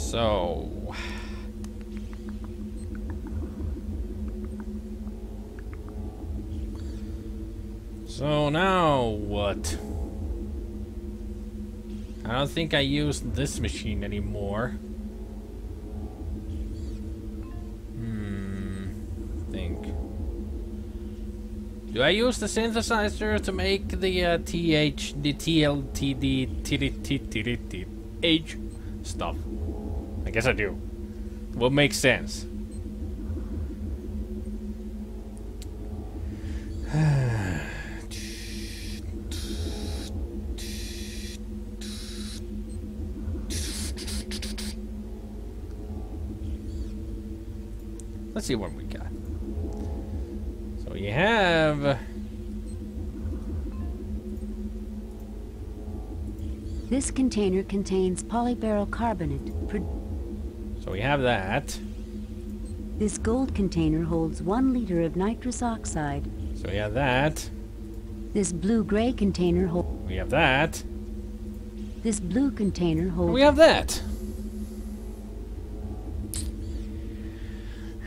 So... So now what? I don't think I used this machine anymore. Think. Do I use the synthesizer to make the TLTD stuff? I guess I do. Will make sense. Let's see what we got. So we have... This container contains polyberyl carbonate. So we have that. This gold container holds 1 liter of nitrous oxide. So we have that. This blue-gray container holds... We have that. This blue container holds... We have that.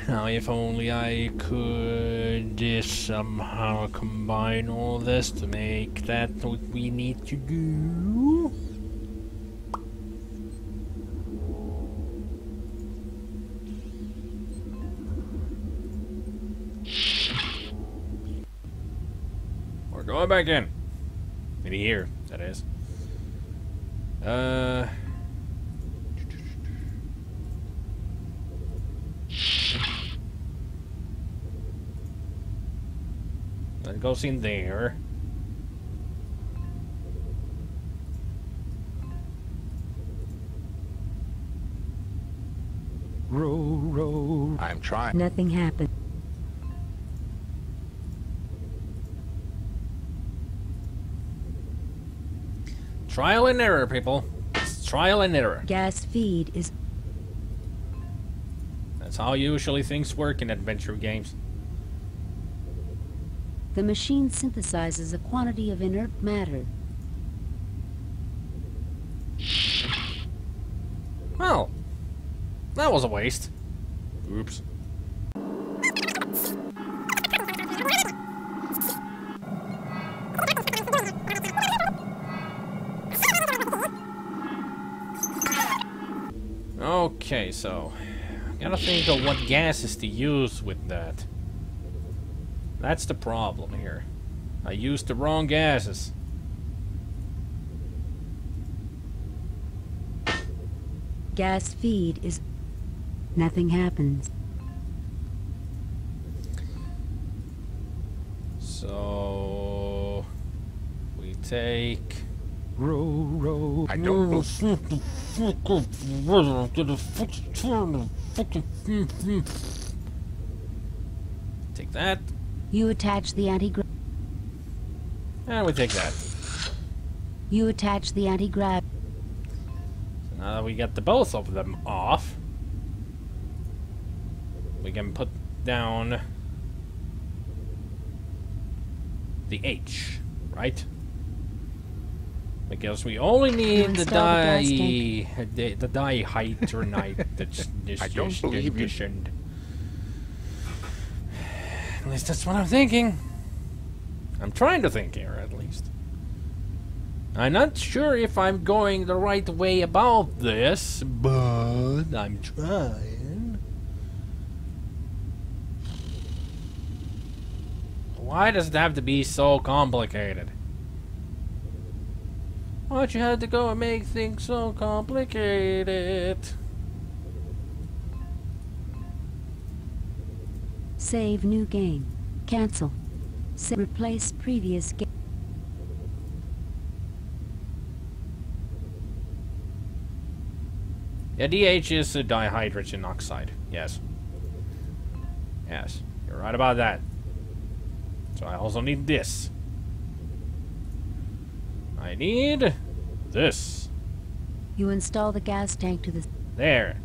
Now, if only I could somehow combine all this to make that what we need to do. We're going back in. In here, that is. That goes in there. Row. I'm trying. Nothing happened. Trial and error, people. It's trial and error. Gas feed is... That's how usually things work in adventure games. The machine synthesizes a quantity of inert matter. Well, that was a waste. Oops. Okay, so gotta think of what gases to use with that. That's the problem here. I used the wrong gases. Gas feed is... Nothing happens. So we take... Row. I don't know. Take that. You attach the anti-grav... And we take that. You attach the anti-grav... So now that we get the both of them off, we can put down the H, right? Because we only need the dihydronite that's I don't believe you. conditioned. At least that's what I'm thinking. I'm trying to think here, at least. I'm not sure if I'm going the right way about this, but I'm trying. Why does it have to be so complicated? Why'd you have to go and make things so complicated? Save new game. Cancel. Replace previous game. Yeah, DH is a dihydrogen oxide. Yes. Yes, you're right about that. So I also need this. I need this. You install the gas tank to the... There.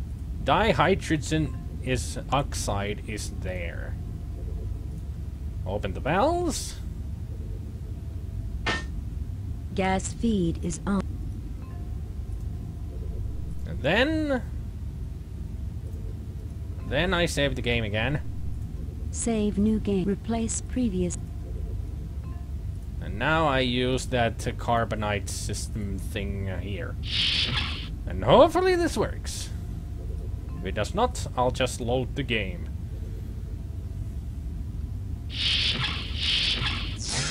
Dihydrogen is oxide is there. Open the valves. Gas feed is on. And then Then I save the game again. Save new game. Replace previous. And now I use that carbonite system thing here. And hopefully this works. If it does not, I'll just load the game.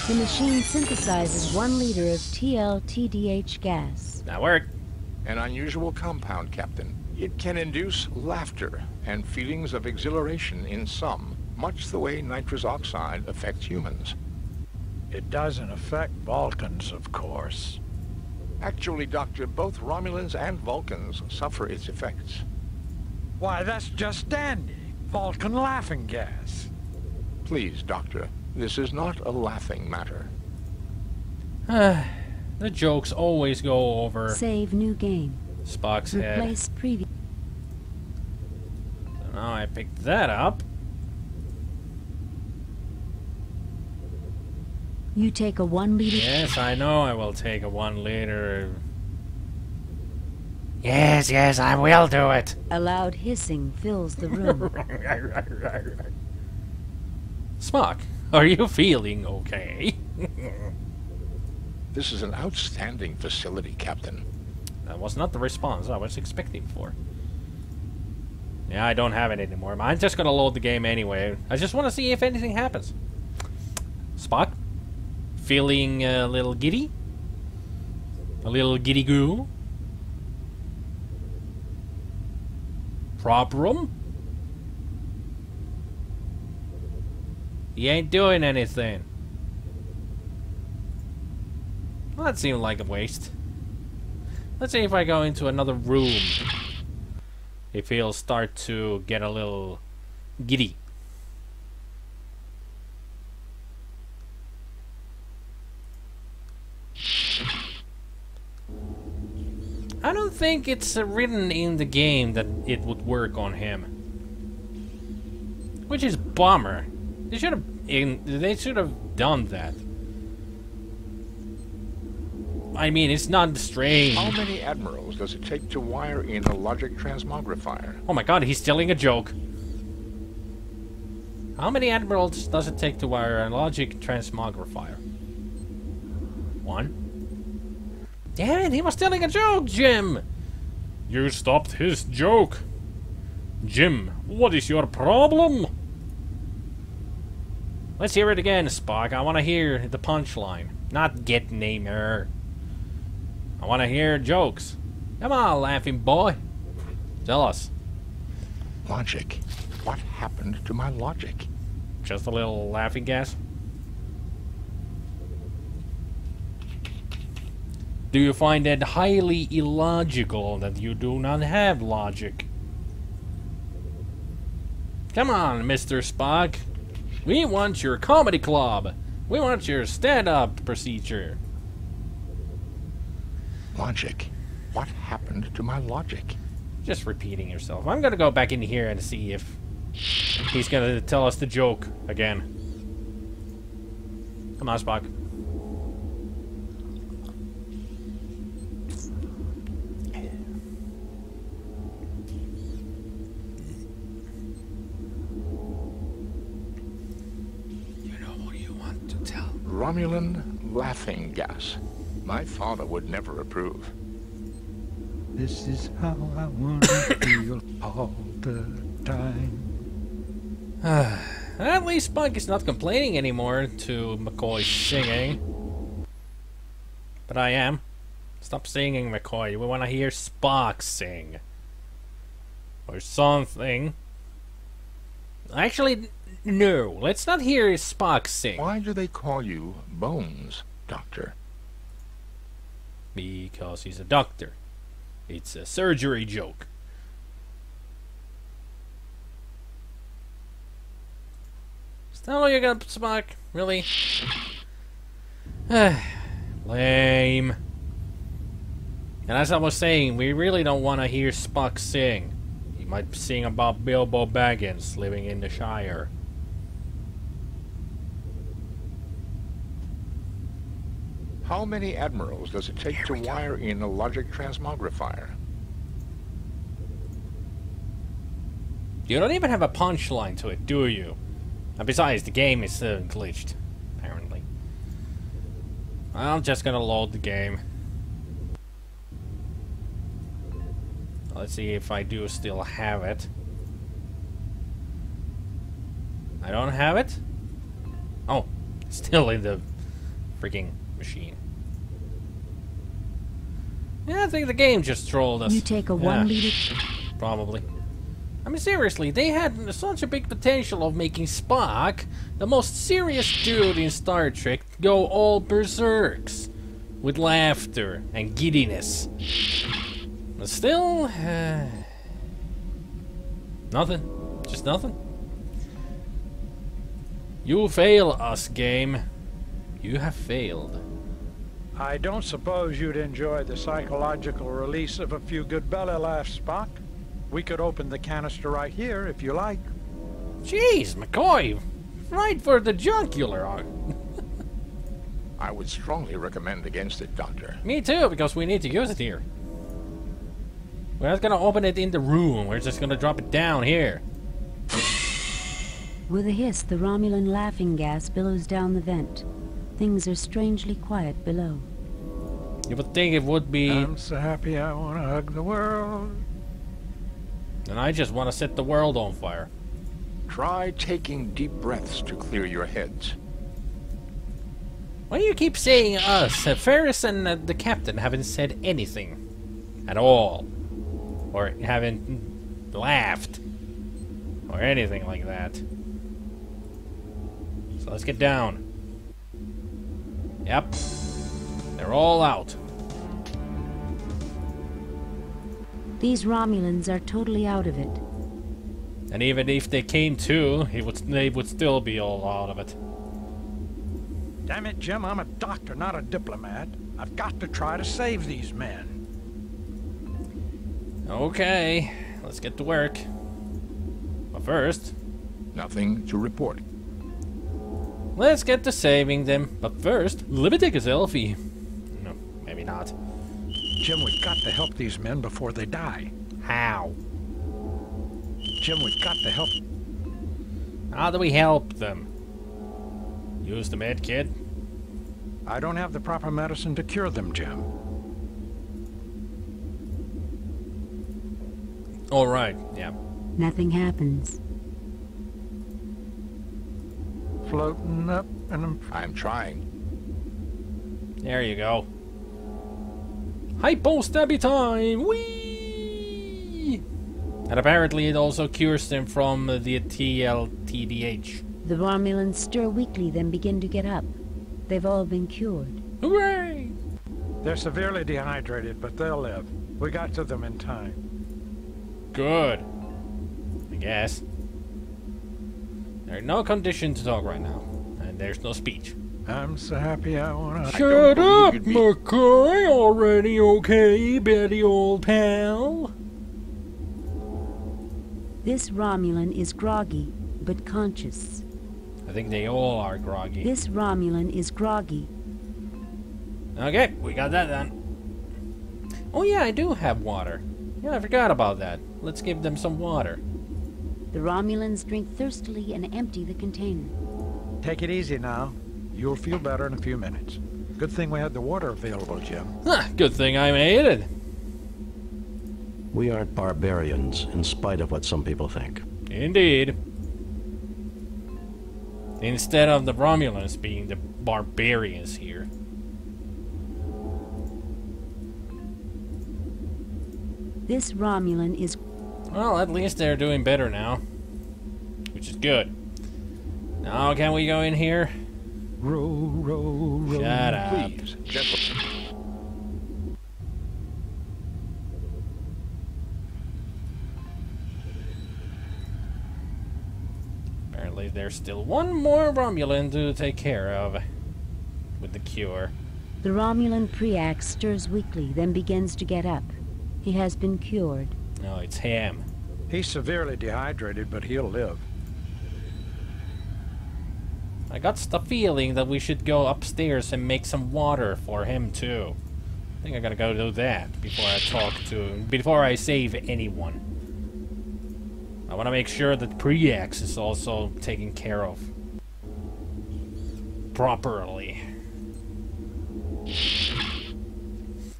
The machine synthesizes 1 liter of TLTDH gas. That worked. An unusual compound, Captain. It can induce laughter and feelings of exhilaration in some, much the way nitrous oxide affects humans. It doesn't affect Vulcans, of course. Actually, Doctor, both Romulans and Vulcans suffer its effects. Why, that's just dandy. Vulcan laughing gas. Please, Doctor, this is not a laughing matter. The jokes always go over Save new game. Spock's head. Replace previous. So now I picked that up. You take a 1 liter. Yes, I know I will take a 1 liter. Yes, yes, I will do it. A loud hissing fills the room. Spock, are you feeling okay? This is an outstanding facility, Captain. That was not the response I was expecting for. Yeah, I don't have it anymore. I'm just gonna load the game anyway. I just want to see if anything happens. Spock? Feeling a little giddy? A little giddy goo? Problem? He ain't doing anything. Well, that seemed like a waste. Let's see if I go into another room. If he'll start to get a little giddy. I don't think it's written in the game that it would work on him. Which is bummer. They should have done that. I mean, it's not strange. How many admirals does it take to wire in a logic transmogrifier? Oh my god, he's telling a joke. How many admirals does it take to wire a logic transmogrifier? 1. Damn it, he was telling a joke, Jim! You stopped his joke. Jim, what is your problem? Let's hear it again, Spock. I want to hear the punchline. Not get namer. I want to hear jokes. Come on, laughing boy. Tell us. Logic. What happened to my logic? Just a little laughing gas? Do you find it highly illogical that you do not have logic? Come on, Mr. Spock. We want your comedy club. We want your stand-up procedure. Logic. What happened to my logic? Just repeating yourself. I'm gonna go back in here and see if he's gonna tell us the joke again. Come on, Spock. Romulan laughing gas. My father would never approve. This is how I want to feel all the time. At least Spock is not complaining anymore to McCoy's singing. But I am. Stop singing, McCoy. We want to hear Spock sing. Or something. Actually, no. Let's not hear Spock sing. Why do they call you Bones, Doctor? Because he's a doctor. It's a surgery joke. Is that all you got, Spock? Really? Lame. And as I was saying, we really don't want to hear Spock sing. He might sing about Bilbo Baggins living in the Shire. How many admirals does it take to wire in a logic transmogrifier? You don't even have a punchline to it, do you? And besides, the game is glitched, apparently. I'm just gonna load the game. Let's see if I do still have it. I don't have it? Oh, it's still in the freaking machine. Yeah, I think the game just trolled us. You take a 1 liter. Probably. I mean, seriously, they had such a big potential of making Spock, the most serious dude in Star Trek, go all berserks with laughter and giddiness. But still, nothing. Just nothing. You fail us, game. You have failed. I don't suppose you'd enjoy the psychological release of a few good belly laughs, Spock. We could open the canister right here, if you like. Jeez, McCoy. Right for the jugular. I would strongly recommend against it, Doctor. Me too, because we need to use it here. We're not gonna open it in the room. We're just gonna drop it down here. With a hiss, the Romulan laughing gas billows down the vent. Things are strangely quiet below. You would think it would be... I'm so happy I want to hug the world. And I just want to set the world on fire. Try taking deep breaths to clear your heads. Why do you keep saying us? Ferris and the captain haven't said anything. At all. Or haven't laughed. Or anything like that. So let's get down. Yep. They're all out. These Romulans are totally out of it. And even if they came to, they would still be all out of it. Damn it, Jim, I'm a doctor, not a diplomat. I've got to try to save these men. Okay, let's get to work. But first, Nothing to report. let's get to saving them. But first, let me take a selfie. No, maybe not. Jim, we've got to help these men before they die. How? Jim, we've got to help. How do we help them? Use the med kit? I don't have the proper medicine to cure them, Jim. Alright, yeah. Nothing happens. Floating up and I'm trying. There you go. Hypo stabby time! Whee! And apparently it also cures them from the TLTDH. The Romulans stir weakly, then begin to get up. They've all been cured. Hooray! they're severely dehydrated, but they'll live. We got to them in time. Good. I guess. There's no condition to talk right now. And there's no speech. I'm so happy I wanna... Shut up, you'd be- McCoy! Already okay, Betty, old pal? This Romulan is groggy, but conscious. I think they all are groggy. This Romulan is groggy. Okay, we got that done. Oh yeah, I do have water. Yeah, I forgot about that. Let's give them some water. The Romulans drink thirstily and empty the container. Take it easy now. You'll feel better in a few minutes. Good thing we had the water available, Jim. Huh, good thing I made it. We aren't barbarians, in spite of what some people think. Indeed. Instead of the Romulans being the barbarians here. This Romulan is... Well, at least they're doing better now. Which is good. Now, can we go in here? Row, row, row. Shut up. Please, gentlemen. Apparently there's still one more Romulan to take care of. With the cure. The Romulan Preax stirs weakly, then begins to get up. He has been cured. No, it's him. He's severely dehydrated, but he'll live. I got the feeling that we should go upstairs and make some water for him too. I think I gotta go do that before I talk to him, before I save anyone. I want to make sure that Preax is also taken care of properly.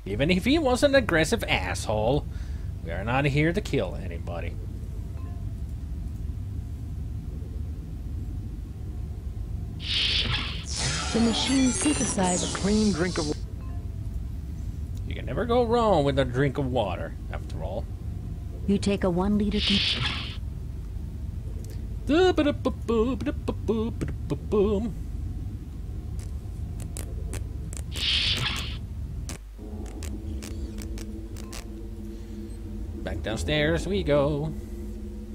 Even if he was an aggressive asshole, we are not here to kill anybody. The machine synthesized. Clean drink of... You can never go wrong with a drink of water, after all. You take a 1 liter. Back downstairs we go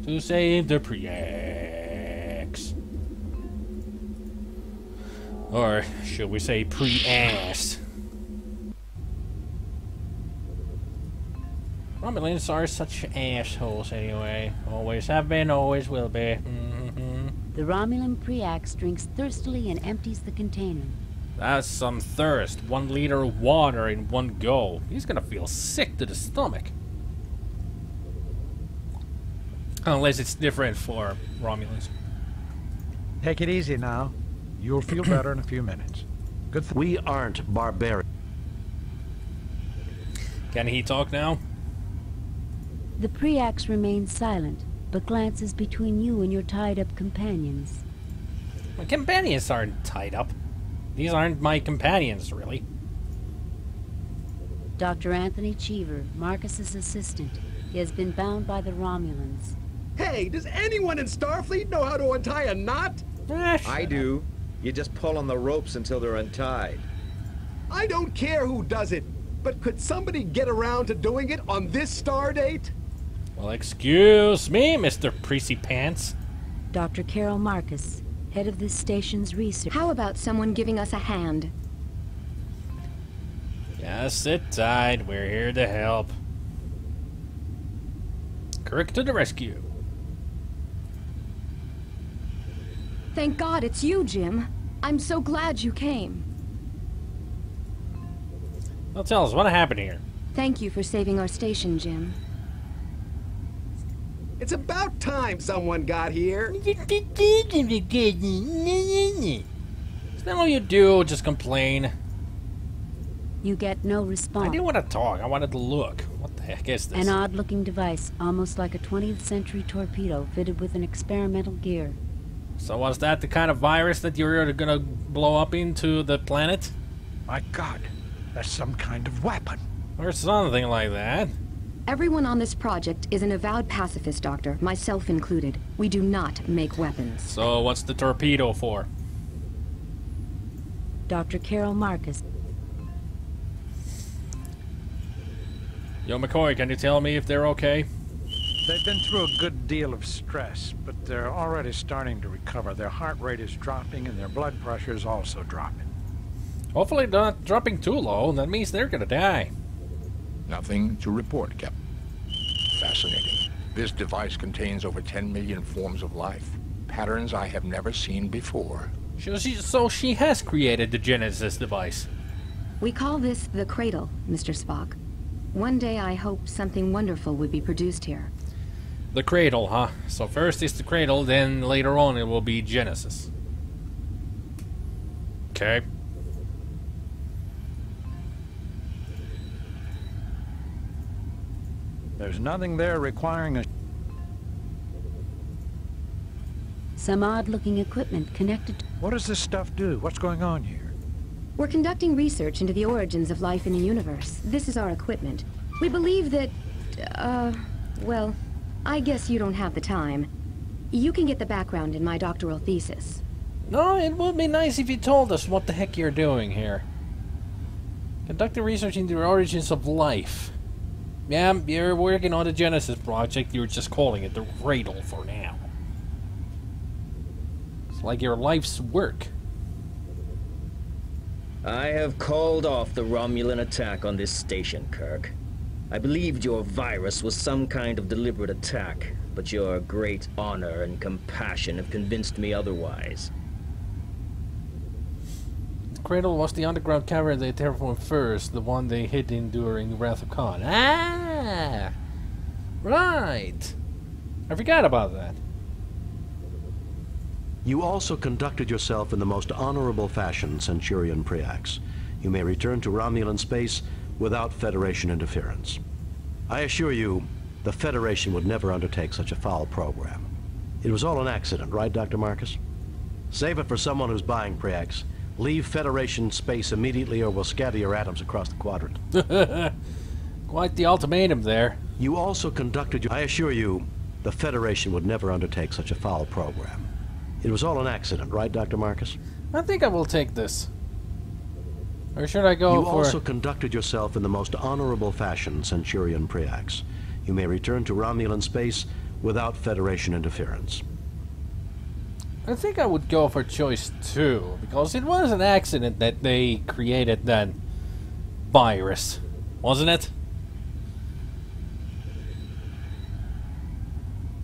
to save the Preax. Or should we say pre-ass? Romulans are such assholes anyway. Always have been, always will be. The Romulan Preax drinks thirstily and empties the container. That's some thirst. 1 liter of water in one go. He's gonna feel sick to the stomach. Unless it's different for Romulans. Take it easy now. You'll feel better in a few minutes. Good. We aren't barbarians. Can he talk now? The Preax remains silent, but glances between you and your tied-up companions. My companions aren't tied up. These aren't my companions, really. Dr. Anthony Cheever, Marcus's assistant. He has been bound by the Romulans. Hey, does anyone in Starfleet know how to untie a knot? I do. You just pull on the ropes until they're untied. I don't care who does it, but could somebody get around to doing it on this star date? Well, excuse me, Mr. Preacey Pants. Dr. Carol Marcus, head of this station's research. How about someone giving us a hand? Just sit tight. We're here to help. Kirk to the rescue. Thank God it's you, Jim. I'm so glad you came. Well, tell us, what happened here? Thank you for saving our station, Jim. It's about time someone got here. Is that all you do? Just complain? You get no I response. didn't want to talk. I wanted to look. What the heck is this? An odd-looking device, almost like a 20th century torpedo, fitted with an experimental gear. So was that the kind of virus that you're gonna blow up into the planet? My God, that's some kind of weapon. Or something like that. Everyone on this project is an avowed pacifist, Doctor, myself included. We do not make weapons. So what's the torpedo for? Dr. Carol Marcus. Yo, McCoy, can you tell me if they're okay? They've been through a good deal of stress, but they're already starting to recover. Their heart rate is dropping and their blood pressure is also dropping. Hopefully not dropping too low. That means they're gonna die. Nothing to report, Captain. Fascinating. This device contains over 10 million forms of life. Patterns I have never seen before. So she has created the Genesis device. We call this the Cradle, Mr. Spock. One day I hope something wonderful would be produced here. The cradle, huh? So first is the cradle, then later on it will be Genesis. Okay. There's nothing there requiring a... Some odd-looking equipment connected to... What does this stuff do? What's going on here? We're conducting research into the origins of life in the universe. This is our equipment. We believe that, well, I guess you don't have the time. You can get the background in my doctoral thesis. No, it would be nice if you told us what the heck you're doing here. Conducting research into the origins of life. Yeah, you're working on the Genesis project. You're just calling it the Cradle for now. It's like your life's work. I have called off the Romulan attack on this station, Kirk. I believed your virus was some kind of deliberate attack, but your great honor and compassion have convinced me otherwise. The Cradle was the underground cavern they terraformed first, the one they hid in during Wrath of Khan. Ah! Right! I forgot about that. You also conducted yourself in the most honorable fashion, Centurion Preax. You may return to Romulan space without Federation interference. I assure you, the Federation would never undertake such a foul program. It was all an accident, right, Dr. Marcus? Save it for someone who's buying, Preax. Leave Federation space immediately or we'll scatter your atoms across the quadrant. Quite the ultimatum there. You also conducted your... I assure you, the Federation would never undertake such a foul program. It was all an accident, right, Dr. Marcus? I think I will take this. Or should I go You for... also conducted yourself in the most honorable fashion, Centurion Preax. You may return to Romulan space without Federation interference. I think I would go for choice 2, because it was an accident that they created that virus, wasn't it?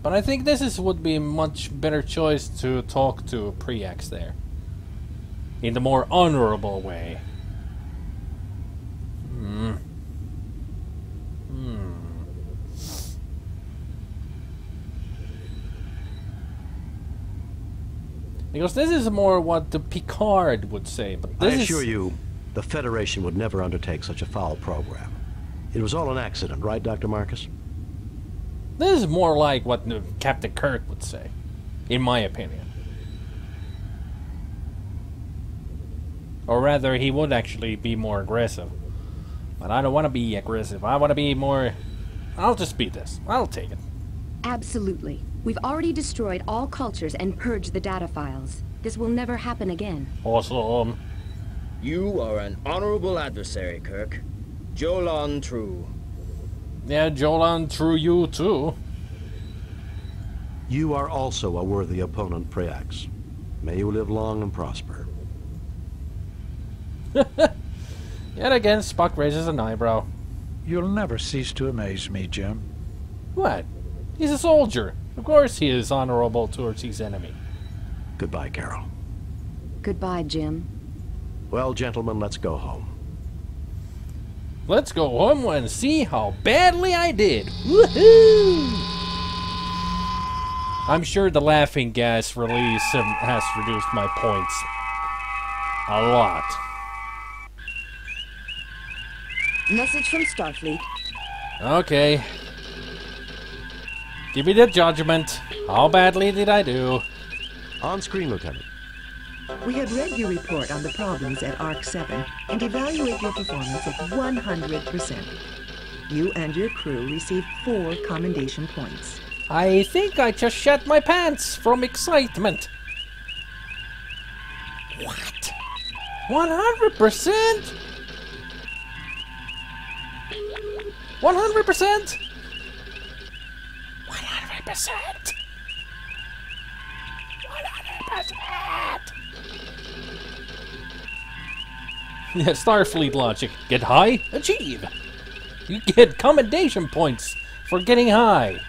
But I think would be a much better choice to talk to Preax there. In the more honorable way. Because this is more what the Picard would say, but this I assure you, the Federation would never undertake such a foul program. It was all an accident, right, Dr. Marcus? This is more like what Captain Kirk would say, in my opinion. Or rather, he would actually be more aggressive. But I don't want to be aggressive. I want to be more... I'll just be this. I'll take it. Absolutely. We've already destroyed all cultures and purged the data files. This will never happen again. Awesome. You are an honorable adversary, Kirk. Jolan True. Yeah, Jolan True you too. You are also a worthy opponent, Preax. May you live long and prosper. Yet again, Spock raises an eyebrow. You'll never cease to amaze me, Jim. What? He's a soldier. Of course he is honorable towards his enemy. Goodbye, Carol. Goodbye, Jim. Well, gentlemen, let's go home. Let's go home and see how badly I did. Woohoo! I'm sure the laughing gas release has reduced my points a lot. Message from Starfleet. Okay. Give me the judgment. How badly did I do? On screen, Lieutenant. We have read your report on the problems at Arc 7 and evaluate your performance at 100%. You and your crew received 4 commendation points. I think I just shat my pants from excitement. What? 100%? 100%? 100%? 100%? Yeah, Starfleet logic. Get high, achieve. You get commendation points for getting high.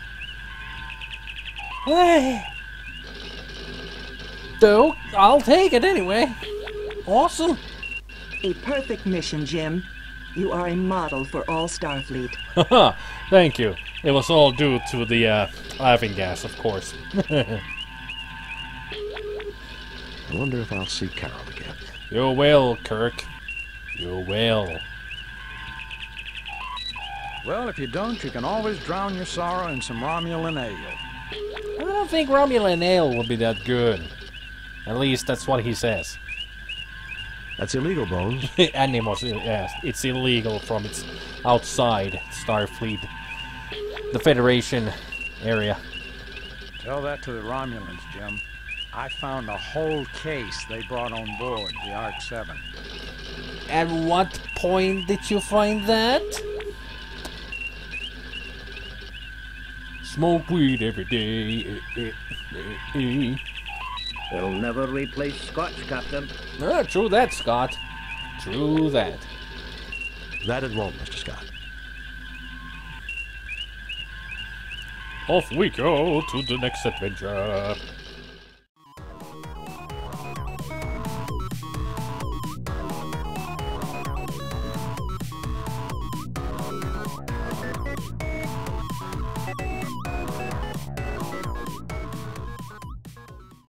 So, I'll take it anyway. Awesome. A perfect mission, Jim. You are a model for all Starfleet. Haha, thank you. It was all due to the laughing gas, of course. I wonder if I'll see Carol again. You will, Kirk. You will. Well, if you don't, you can always drown your sorrow in some Romulan ale. I don't think Romulan ale will be that good. At least that's what he says. That's illegal, Bones. Animals, yes, it's illegal from its outside Starfleet, the Federation area. Tell that to the Romulans, Jim. I found the whole case they brought on board the Arc 7. At what point did you find that? Smoke weed every day. It'll never replace Scotch, Captain. True that, Scott. True that. That it won't, Mr. Scott. Off we go to the next adventure.